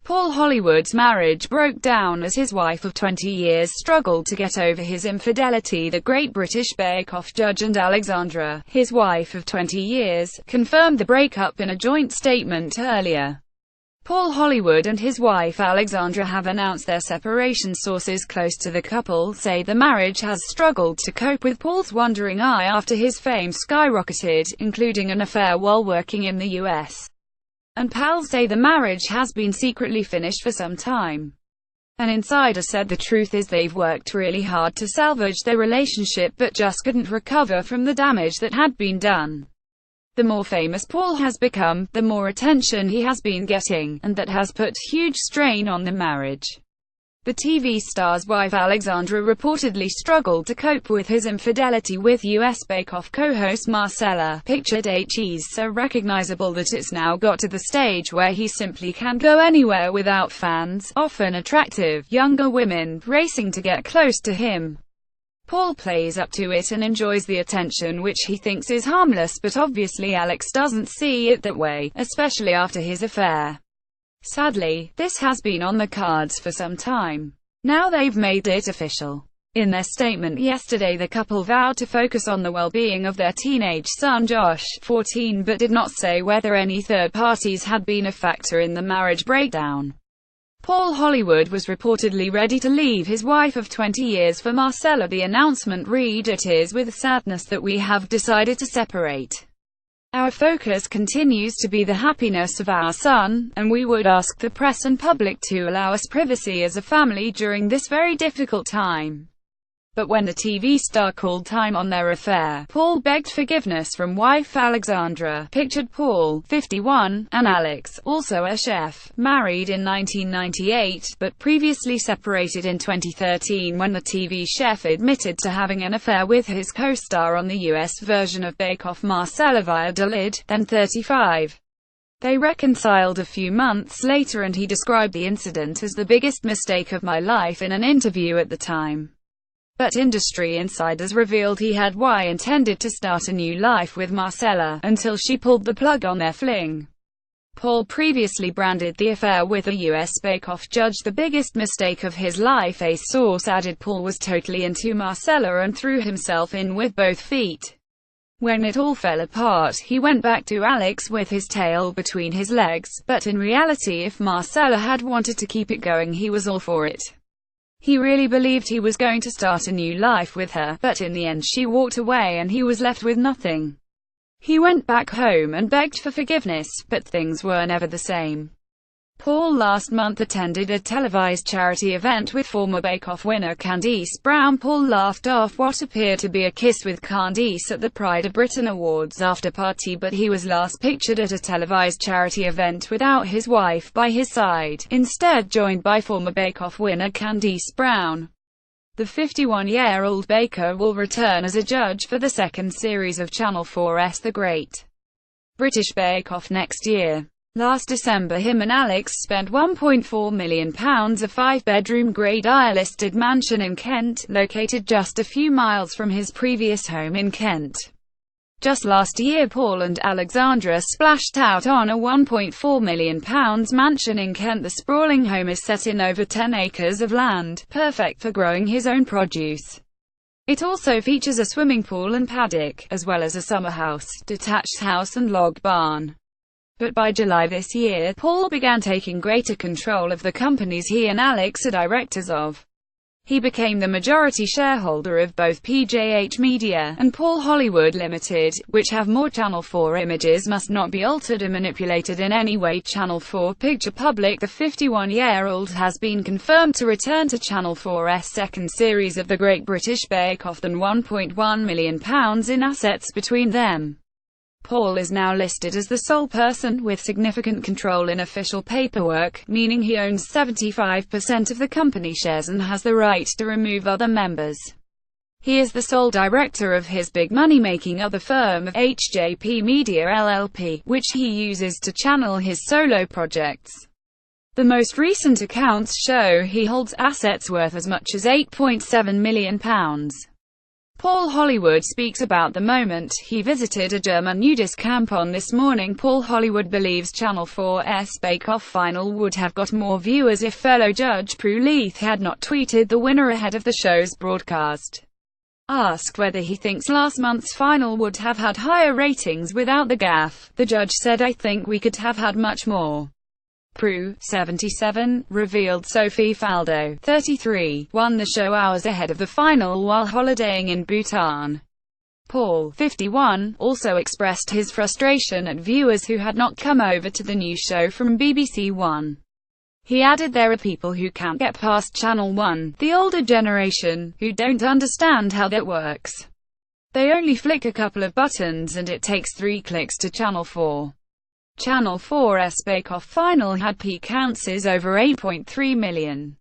Paul Hollywood's marriage broke down as his wife of 20 years struggled to get over his infidelity. The Great British Bake Off judge and Alexandra, his wife of 20 years, confirmed the breakup in a joint statement earlier. Paul Hollywood and his wife Alexandra have announced their separation. Sources close to the couple say the marriage has struggled to cope with Paul's wandering eye after his fame skyrocketed, including an affair while working in the US. And pals say the marriage has been secretly finished for some time. An insider said the truth is they've worked really hard to salvage their relationship but just couldn't recover from the damage that had been done. The more famous Paul has become, the more attention he has been getting, and that has put huge strain on the marriage. The TV star's wife Alexandra reportedly struggled to cope with his infidelity with US Bake Off co-host Marcella, pictured he's so recognizable that it's now got to the stage where he simply can't go anywhere without fans, often attractive, younger women, racing to get close to him. Paul plays up to it and enjoys the attention, which he thinks is harmless, but obviously Alex doesn't see it that way, especially after his affair. Sadly, this has been on the cards for some time. Now they've made it official. In their statement yesterday, the couple vowed to focus on the well-being of their teenage son Josh, 14, but did not say whether any third parties had been a factor in the marriage breakdown. Paul Hollywood was reportedly ready to leave his wife of 20 years for Marcella. The announcement read, "It is with sadness that we have decided to separate. Our focus continues to be the happiness of our son, and we would ask the press and public to allow us privacy as a family during this very difficult time." But when the TV star called time on their affair, Paul begged forgiveness from wife Alexandra, pictured Paul, 51, and Alex, also a chef, married in 1998, but previously separated in 2013 when the TV chef admitted to having an affair with his co-star on the US version of Bake Off Marcella Valladolid, then 35. They reconciled a few months later and he described the incident as the biggest mistake of my life in an interview at the time. But industry insiders revealed he had intended to start a new life with Marcella, until she pulled the plug on their fling. Paul previously branded the affair with a US Bake Off judge the biggest mistake of his life. A source added Paul was totally into Marcella and threw himself in with both feet. When it all fell apart, he went back to Alex with his tail between his legs, but in reality if Marcella had wanted to keep it going he was all for it. He really believed he was going to start a new life with her, but in the end she walked away and he was left with nothing. He went back home and begged for forgiveness, but things were never the same. Paul last month attended a televised charity event with former Bake Off winner Candice Brown. Paul laughed off what appeared to be a kiss with Candice at the Pride of Britain Awards after party, but he was last pictured at a televised charity event without his wife by his side, instead joined by former Bake Off winner Candice Brown. The 51-year-old baker will return as a judge for the second series of Channel 4's The Great British Bake Off next year. Last December him and Alex spent £1.4 million, a five-bedroom Grade I-listed mansion in Kent, located just a few miles from his previous home in Kent. Just last year Paul and Alexandra splashed out on a £1.4 million mansion in Kent. The sprawling home is set in over 10 acres of land, perfect for growing his own produce. It also features a swimming pool and paddock, as well as a summer house, detached house and log barn. But by July this year, Paul began taking greater control of the companies he and Alex are directors of. He became the majority shareholder of both PJH Media and Paul Hollywood Limited, which have more. Channel 4 images must not be altered or manipulated in any way. Channel 4 Picture Public. The 51-year-old has been confirmed to return to Channel 4's second series of The Great British Bake Off than £1.1 million in assets between them. Paul is now listed as the sole person with significant control in official paperwork, meaning he owns 75% of the company shares and has the right to remove other members. He is the sole director of his big money-making other firm, HJP Media LLP, which he uses to channel his solo projects. The most recent accounts show he holds assets worth as much as £8.7 million. Paul Hollywood speaks about the moment he visited a German nudist camp on This Morning. Paul Hollywood believes Channel 4's Bake Off final would have got more viewers if fellow judge Prue Leith had not tweeted the winner ahead of the show's broadcast. Asked whether he thinks last month's final would have had higher ratings without the gaffe, the judge said, "I think we could have had much more." Prue, 77, revealed Sophie Faldo, 33, won the show hours ahead of the final while holidaying in Bhutan. Paul, 51, also expressed his frustration at viewers who had not come over to the new show from BBC One. He added, "There are people who can't get past Channel 1, the older generation, who don't understand how that works. They only flick a couple of buttons and it takes 3 clicks to Channel 4. Channel 4's Bake Off final had peak counts over 8.3 million.